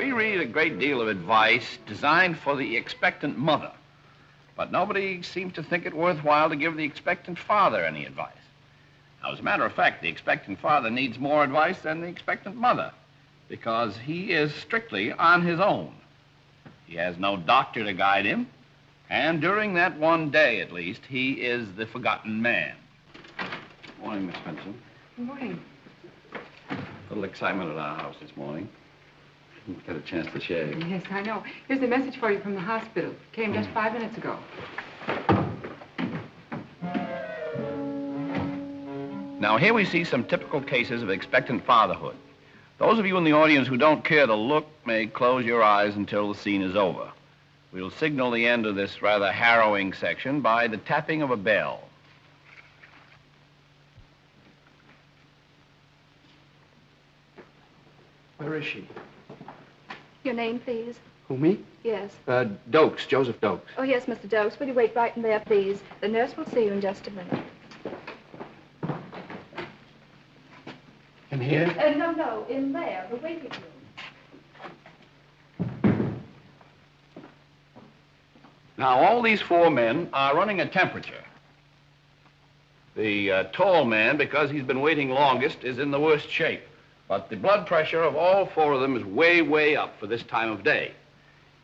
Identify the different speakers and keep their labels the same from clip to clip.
Speaker 1: We read a great deal of advice designed for the expectant mother, but nobody seems to think it worthwhile to give the expectant father any advice. Now, as a matter of fact, the expectant father needs more advice than the expectant mother, because he is strictly on his own. He has no doctor to guide him, and during that one day, at least, he is the forgotten man. Morning, Miss Benson.
Speaker 2: Good morning.
Speaker 1: A little excitement at our house this morning. Didn't get a chance to shave.
Speaker 2: Yes, I know. Here's a message for you from the hospital. Came just 5 minutes ago.
Speaker 1: Now, here we see some typical cases of expectant fatherhood. Those of you in the audience who don't care to look may close your eyes until the scene is over. We'll signal the end of this rather harrowing section by the tapping of a bell.
Speaker 3: Where is she?
Speaker 4: Your name, please?
Speaker 3: Who, me?
Speaker 4: Yes.
Speaker 3: Dokes, Joseph Dokes.
Speaker 4: Oh, yes, Mr. Dokes. Will you wait right in there, please? The nurse will see you in just a minute.
Speaker 3: In here?
Speaker 4: No, in there, the waiting room.
Speaker 1: Now, all these four men are running a temperature. The tall man, because he's been waiting longest, is in the worst shape. But the blood pressure of all four of them is way, way up for this time of day.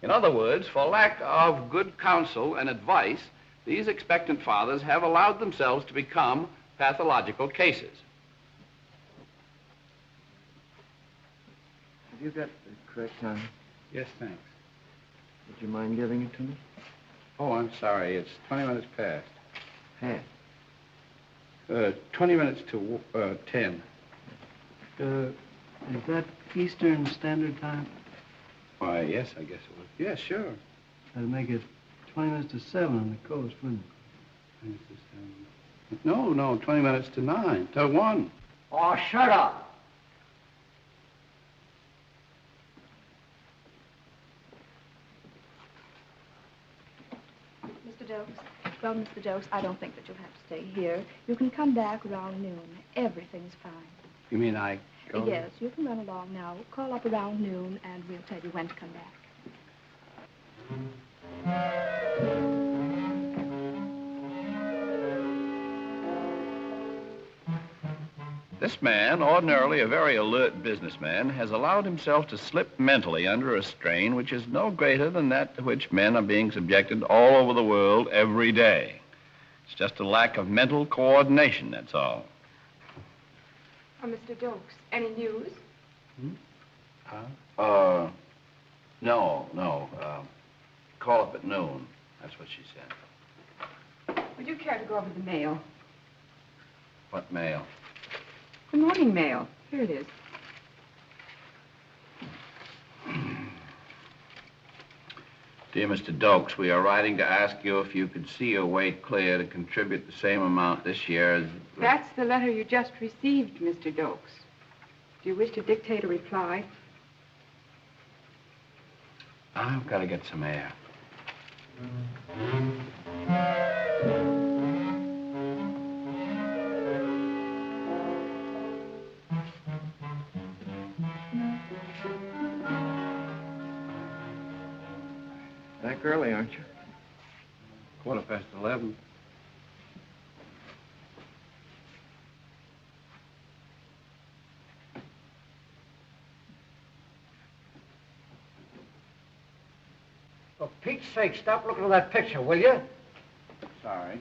Speaker 1: In other words, for lack of good counsel and advice, these expectant fathers have allowed themselves to become pathological cases.
Speaker 5: Have you got the correct time?
Speaker 3: Yes, thanks.
Speaker 5: Would you mind giving it to me?
Speaker 3: Oh, I'm sorry. It's 20 minutes past.
Speaker 5: Half.
Speaker 3: 20 minutes to 10.
Speaker 5: Is that Eastern Standard Time?
Speaker 3: Why, yes, I guess it was. Yeah, sure.
Speaker 5: That'd make it 20 minutes to 7 on the coast, wouldn't it?
Speaker 3: No, 20 minutes to 9. To 1.
Speaker 5: Oh, shut up!
Speaker 4: Mr. Dokes? Well, Mr. Dokes, I don't think that you'll have to stay here. You can come back around noon. Everything's fine.
Speaker 3: You mean I go?
Speaker 4: Yes, you can run along now. Call up around noon, and we'll tell you when to come back.
Speaker 1: This man, ordinarily a very alert businessman, has allowed himself to slip mentally under a strain which is no greater than that to which men are being subjected all over the world every day. It's just a lack of mental coordination, that's all.
Speaker 2: Oh, Mr. Dokes, any news?
Speaker 1: No. Call up at noon. That's what she said.
Speaker 2: Would you care to go over the mail?
Speaker 1: What mail?
Speaker 2: The morning mail. Here it is.
Speaker 1: Dear Mr. Dokes, we are writing to ask you if you could see your way clear to contribute the same amount this year as...
Speaker 2: That's the letter you just received, Mr. Dokes. Do you wish to dictate a reply?
Speaker 1: I've got to get some air.
Speaker 5: Back early, aren't you?
Speaker 3: 11:15.
Speaker 6: For Pete's sake, stop looking at that picture, will you?
Speaker 3: Sorry.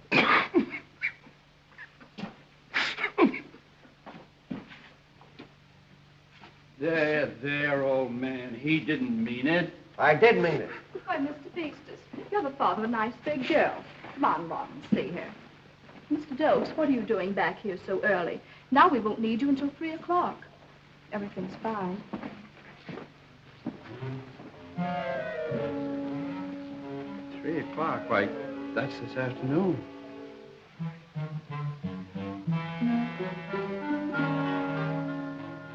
Speaker 3: There, old man. He didn't mean it.
Speaker 6: I did mean it.
Speaker 4: Why, Mr. Beestus, you're the father of a nice big girl. Come on, Ron, see here. Mr. Dokes, what are you doing back here so early? Now we won't need you until 3 o'clock. Everything's fine.
Speaker 3: 3 o'clock. Why, that's this afternoon.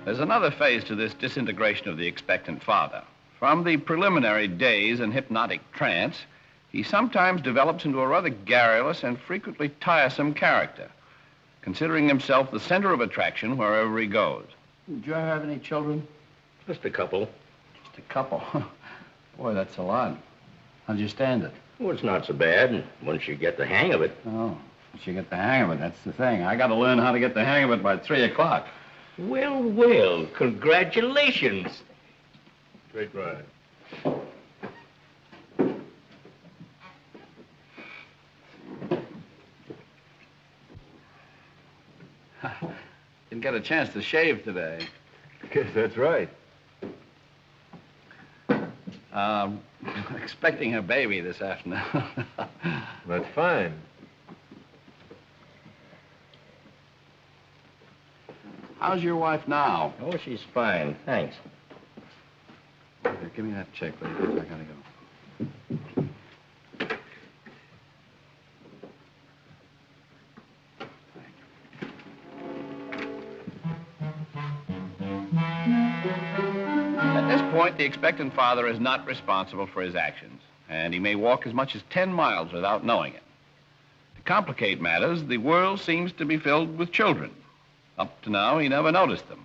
Speaker 1: There's another phase to this disintegration of the expectant father. From the preliminary daze and hypnotic trance, he sometimes develops into a rather garrulous and frequently tiresome character, considering himself the center of attraction wherever he goes.
Speaker 5: Did you ever have any children?
Speaker 3: Just a couple. Just a couple. Boy, that's a lot. How'd you stand it?
Speaker 7: Well, it's not so bad once you get the hang of it.
Speaker 3: Oh, once you get the hang of it, that's the thing. I got to learn how to get the hang of it by 3 o'clock.
Speaker 7: Well, well, congratulations.
Speaker 8: Straight ride.
Speaker 3: Didn't get a chance to shave today.
Speaker 8: Guess that's right.
Speaker 3: Expecting a baby this afternoon.
Speaker 8: That's fine.
Speaker 3: How's your wife now?
Speaker 7: Oh, she's fine, thanks.
Speaker 3: Here, give me that check, please. I gotta go.
Speaker 1: At this point, the expectant father is not responsible for his actions, and he may walk as much as 10 miles without knowing it. To complicate matters, the world seems to be filled with children. Up to now, he never noticed them.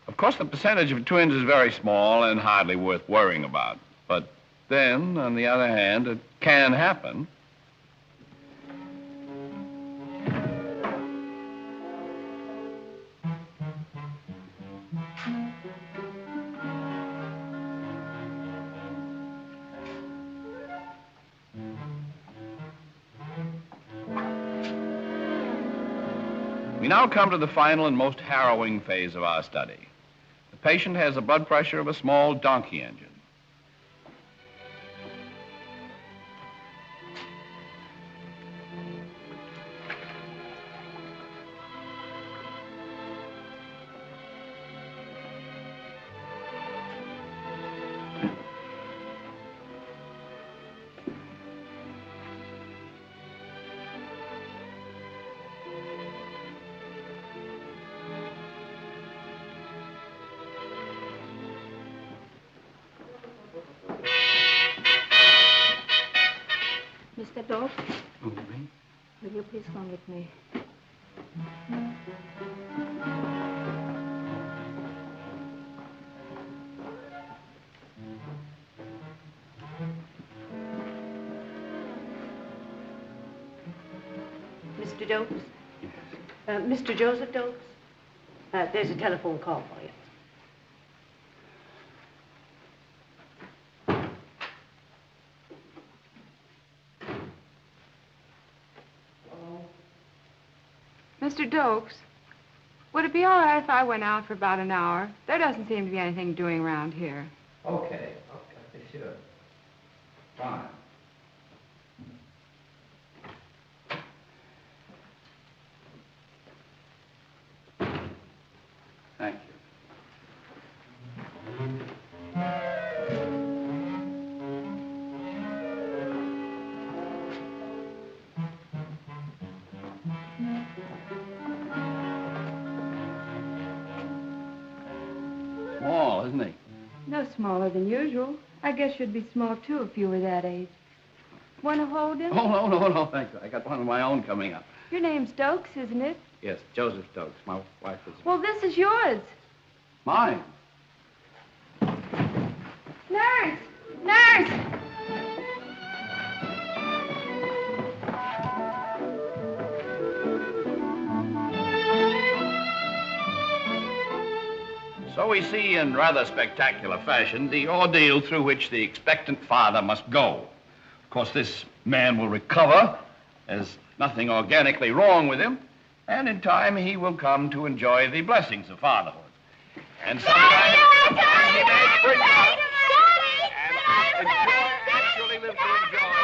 Speaker 1: Of course, the percentage of twins is very small and hardly worth worrying about. But then, on the other hand, it can happen. We now come to the final and most harrowing phase of our study. The patient has the blood pressure of a small donkey engine.
Speaker 4: Mr. Doak,
Speaker 3: Oh, me?
Speaker 4: will you please come with me?
Speaker 9: Mr. Dokes? Mr. Joseph Dokes? There's a telephone call for you.
Speaker 2: Mr. Dokes, would it be all right if I went out for about an hour? There doesn't seem to be anything doing around here.
Speaker 3: Okay, sure. Fine. Thank you. Small, isn't he?
Speaker 2: No smaller than usual. I guess you'd be small, too, if you were that age. Want to hold him?
Speaker 3: Oh, no, thank you. I got one of my own coming up.
Speaker 2: Your name's Dokes, isn't it?
Speaker 3: Yes, Joseph Dokes. My wife is...
Speaker 2: Well, this is yours.
Speaker 3: Mine.
Speaker 2: Nurse! Nurse!
Speaker 1: So we see in rather spectacular fashion the ordeal through which the expectant father must go. Of course, this man will recover. There's nothing organically wrong with him. And in time, he will come to enjoy the blessings of fatherhood. And sometime... He may spring out and enjoy, actually live to enjoy